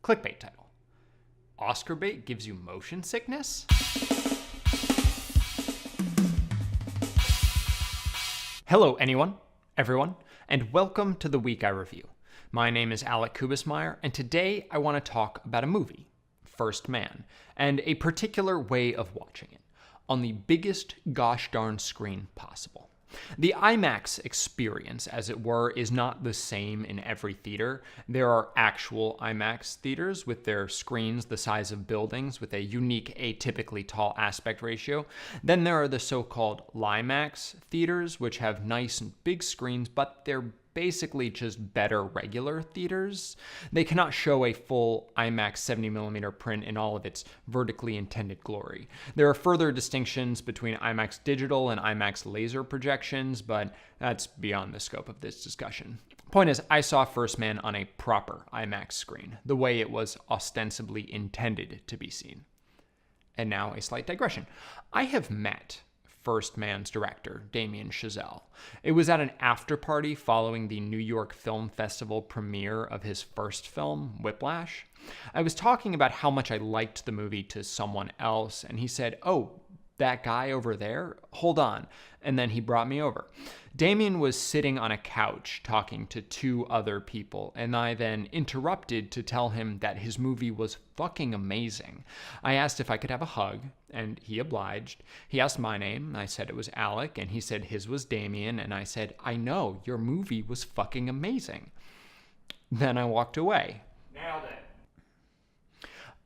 Clickbait title. Oscar bait gives you motion sickness? Hello everyone, and welcome to The Week I Review. My name is Alec Kubas-meyer, and today I want to talk about a movie, First Man, and a particular way of watching it, on the biggest gosh darn screen possible. The IMAX experience, as it were, is not the same in every theater. There are actual IMAX theaters with their screens the size of buildings with a unique, atypically tall aspect ratio. Then there are the so-called LIMAX theaters, which have nice and big screens, but they're basically just better regular theaters. They cannot show a full IMAX 70mm print in all of its vertically intended glory. There are further distinctions between IMAX digital and IMAX laser projections, but that's beyond the scope of this discussion. Point is, I saw First Man on a proper IMAX screen, the way it was ostensibly intended to be seen. And now a slight digression. I have met First Man's director, Damien Chazelle. It was at an after-party following the New York Film Festival premiere of his first film, Whiplash. I was talking about how much I liked the movie to someone else, and he said, "Oh, that guy over there? Hold on." And then he brought me over. Damien was sitting on a couch talking to two other people, and I then interrupted to tell him that his movie was fucking amazing. I asked if I could have a hug, and he obliged. He asked my name, and I said it was Alec, and he said his was Damien, and I said, "I know, your movie was fucking amazing." Then I walked away. Nailed it.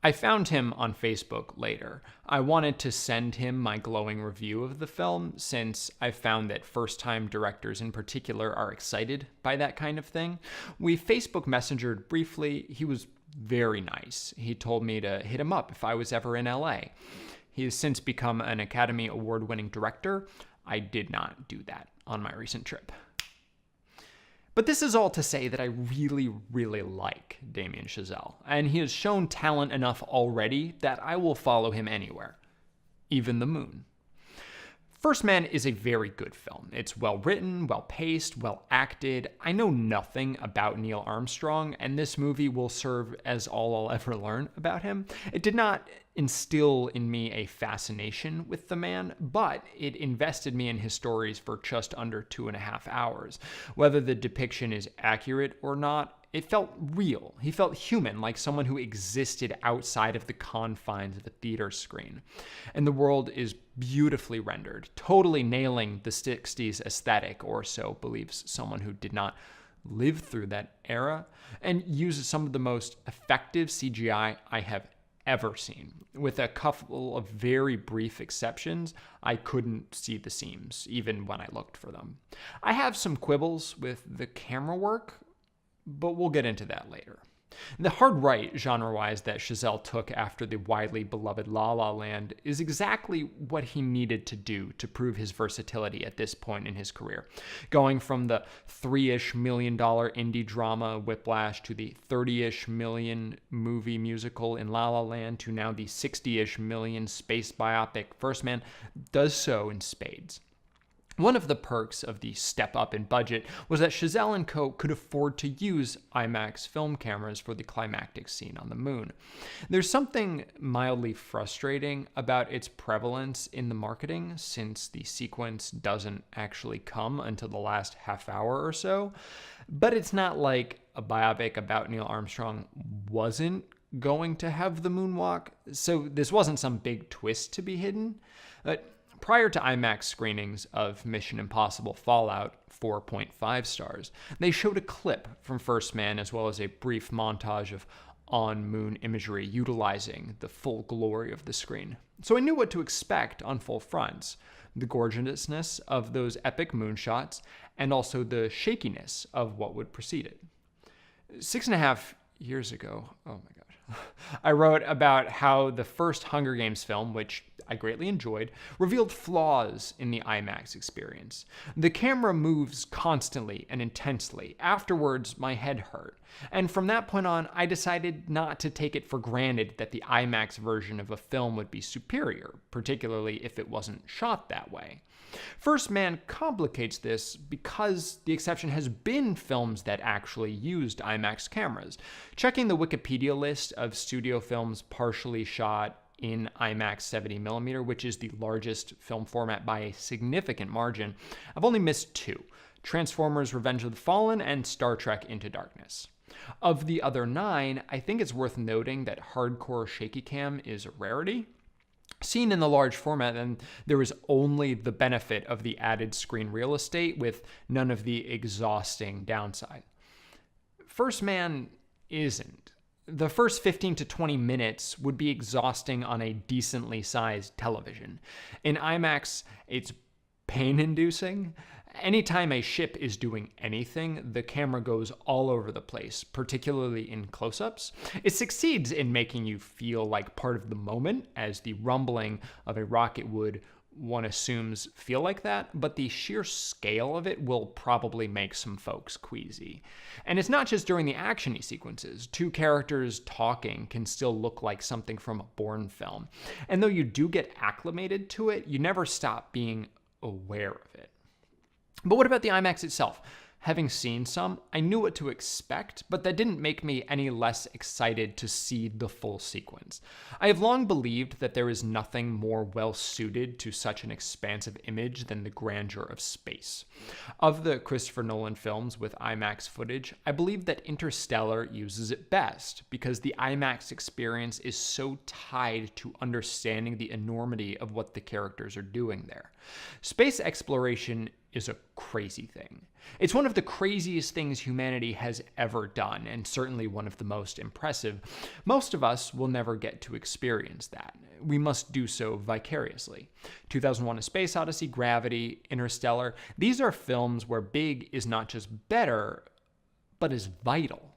I found him on Facebook later. I wanted to send him my glowing review of the film, since I've found that first-time directors in particular are excited by that kind of thing. We Facebook messengered briefly. He was very nice. He told me to hit him up if I was ever in LA. He has since become an Academy Award-winning director. I did not do that on my recent trip. But this is all to say that I really, really like Damien Chazelle, and he has shown talent enough already that I will follow him anywhere, even the moon. First Man is a very good film. It's well written, well paced, well acted. I know nothing about Neil Armstrong, and this movie will serve as all I'll ever learn about him. It did not instill in me a fascination with the man, but it invested me in his stories for just under 2.5 hours. Whether the depiction is accurate or not, it felt real. He felt human, like someone who existed outside of the confines of a theater screen. And the world is beautifully rendered, totally nailing the 60s aesthetic, or so believes someone who did not live through that era, and uses some of the most effective CGI I have ever seen. With a couple of very brief exceptions, I couldn't see the seams, even when I looked for them. I have some quibbles with the camera work, but we'll get into that later. The hard right, genre-wise, that Chazelle took after the widely beloved La La Land is exactly what he needed to do to prove his versatility at this point in his career. Going from the $3-ish million indie drama Whiplash to the $30-ish million movie musical in La La Land to now the $60-ish million space biopic First Man does so in spades. One of the perks of the step up in budget was that Chazelle and co. could afford to use IMAX film cameras for the climactic scene on the moon. There's something mildly frustrating about its prevalence in the marketing, since the sequence doesn't actually come until the last half hour or so. But it's not like a biopic about Neil Armstrong wasn't going to have the moonwalk, so this wasn't some big twist to be hidden. Prior to IMAX screenings of Mission Impossible Fallout, 4.5 stars, they showed a clip from First Man as well as a brief montage of on-moon imagery utilizing the full glory of the screen. So I knew what to expect on full fronts: the gorgeousness of those epic moonshots and also the shakiness of what would precede it. 6.5 years ago, oh my God, I wrote about how the first Hunger Games film, which I greatly enjoyed, revealed flaws in the IMAX experience. The camera moves constantly and intensely. Afterwards, my head hurt. And from that point on, I decided not to take it for granted that the IMAX version of a film would be superior, particularly if it wasn't shot that way. First Man complicates this because the exception has been films that actually used IMAX cameras. Checking the Wikipedia list of studio films partially shot in IMAX 70mm, which is the largest film format by a significant margin, I've only missed two: Transformers: Revenge of the Fallen and Star Trek: Into Darkness. Of the other 9, I think it's worth noting that hardcore shaky cam is a rarity. Seen in the large format, then there is only the benefit of the added screen real estate with none of the exhausting downside. First Man isn't. The first 15 to 20 minutes would be exhausting on a decently sized television. In IMAX, it's pain-inducing. Anytime a ship is doing anything, the camera goes all over the place, particularly in close-ups. It succeeds in making you feel like part of the moment, as the rumbling of a rocket would, one assumes, feel like that, but the sheer scale of it will probably make some folks queasy. And it's not just during the action-y sequences. 2 characters talking can still look like something from a Bourne film. And though you do get acclimated to it, you never stop being aware of it. But what about the IMAX itself? Having seen some, I knew what to expect, but that didn't make me any less excited to see the full sequence. I have long believed that there is nothing more well-suited to such an expansive image than the grandeur of space. Of the Christopher Nolan films with IMAX footage, I believe that Interstellar uses it best, because the IMAX experience is so tied to understanding the enormity of what the characters are doing there. Space exploration is a crazy thing. It's one of the craziest things humanity has ever done, and certainly one of the most impressive. Most of us will never get to experience that. We must do so vicariously. 2001: A Space Odyssey, Gravity, Interstellar, these are films where big is not just better, but is vital.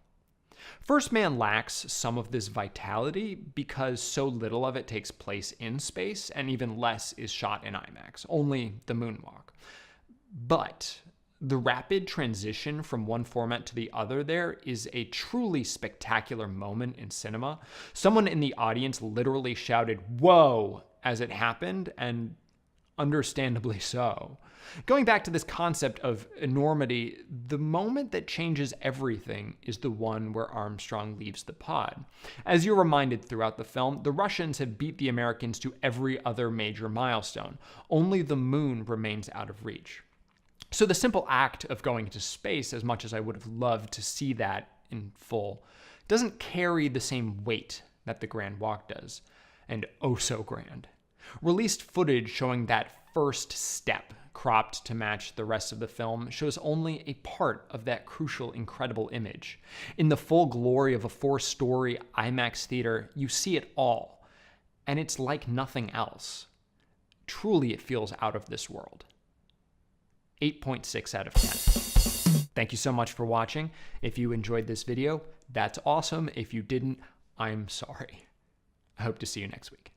First Man lacks some of this vitality because so little of it takes place in space, and even less is shot in IMAX, only the moonwalk. But the rapid transition from one format to the other there is a truly spectacular moment in cinema. Someone in the audience literally shouted, "Whoa!" as it happened, and understandably so. Going back to this concept of enormity, the moment that changes everything is the one where Armstrong leaves the pod. As you're reminded throughout the film, the Russians have beat the Americans to every other major milestone. Only the moon remains out of reach. So the simple act of going into space, as much as I would have loved to see that in full, doesn't carry the same weight that the Grand Walk does. And oh so grand. Released footage showing that first step, cropped to match the rest of the film, shows only a part of that crucial, incredible image. In the full glory of a 4-story IMAX theater, you see it all. And it's like nothing else. Truly, it feels out of this world. 8.6 out of 10. Thank you so much for watching. If you enjoyed this video, that's awesome. If you didn't, I'm sorry. I hope to see you next week.